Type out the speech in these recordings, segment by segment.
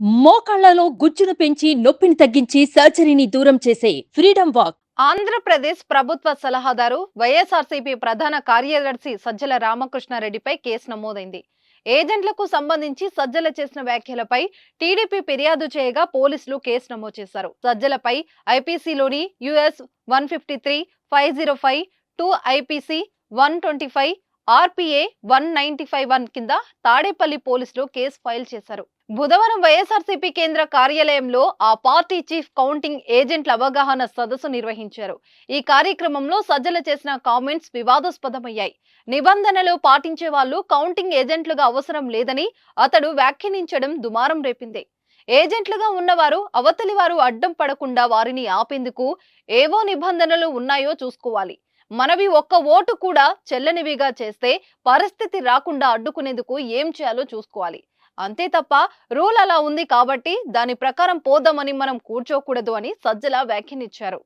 మోకాళ్లలో గుజ్జును పెంచి నొప్పిని తగ్గించి సర్జరీని దూరం చేసే ఫ్రీడమ్ వాక్. ఆంధ్రప్రదేశ్ ప్రభుత్వ సలహాదారు వైఎస్ఆర్సీపీ ప్రధాన కార్యదర్శి సజ్జల రామకృష్ణారెడ్డిపై కేసు నమోదైంది. ఏజెంట్లకు సంబంధించి సజ్జల చేసిన వ్యాఖ్యలపై టీడీపీ ఫిర్యాదు చేయగా పోలీసులు కేసు నమోదు చేశారు. సజ్జలపై ఐపీసీలోని యుఎస్ 153, 505, 2 ఐపీసీ 125, ఆర్పీఏ 195 కింద తాడేపల్లి పోలీసులు కేసు ఫైల్ చేశారు. బుధవారం వైఎస్ఆర్సీపీ కేంద్ర కార్యాలయంలో ఆ పార్టీ చీఫ్ కౌంటింగ్ ఏజెంట్ల అవగాహన సదస్సు నిర్వహించారు. ఈ కార్యక్రమంలో సజ్జల చేసిన కామెంట్స్ వివాదాస్పదమయ్యాయి. నిబంధనలు పాటించే వాళ్ళు కౌంటింగ్ ఏజెంట్లుగా అవసరం లేదని అతడు వ్యాఖ్యానించడం దుమారం రేపింది. ఏజెంట్లుగా ఉన్నవారు అవతలి వారు అడ్డం పడకుండా వారిని ఆపేందుకు ఏవో నిబంధనలు ఉన్నాయో చూసుకోవాలి. మనవి ఒక్క ఓటు కూడా చెల్లనివిగా చేస్తే పరిస్థితి రాకుండా అడ్డుకునేందుకు ఏం చేయాలో చూసుకోవాలి. అంతే తప్ప రూల్ అలా ఉంది కాబట్టి దాని ప్రకారం పోదామని మనం కూర్చోకూడదు అని సజ్జల వ్యాఖ్యానించారు.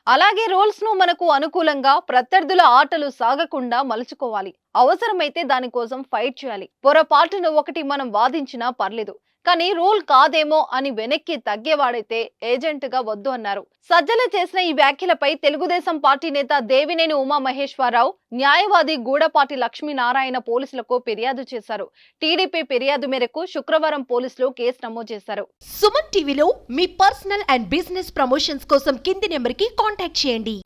అలాగే రూల్స్ ను మనకు అనుకూలంగా ప్రత్యర్థుల ఆటలు సాగకుండా మలుచుకోవాలి. అవసరమైతే దానికోసం ఫైట్ చేయాలి. పొరపాటున ఒకటి మనం వాదించినా పర్లేదు, కానీ రూల్ కాదేమో అని వెనక్కి తగ్గేవాడైతే ఏజెంట్ గా వద్దు అన్నారు. సజ్జల చేసిన ఈ వ్యాఖ్యలపై తెలుగుదేశం పార్టీ నేత దేవినేని ఉమామహేశ్వరరావు, న్యాయవాది గూడపాటి లక్ష్మీనారాయణ పోలీసులకు ఫిర్యాదు చేశారు. టీడీపీ ఫిర్యాదు మేరకు శుక్రవారం పోలీసులు కేసు నమోదు చేశారు. సుమన్ టీవీలో మీ పర్సనల్ అండ్ బిజినెస్ ప్రమోషన్స్ కోసం కింది నెంబర్ కి కాంటాక్ట్ చేయండి.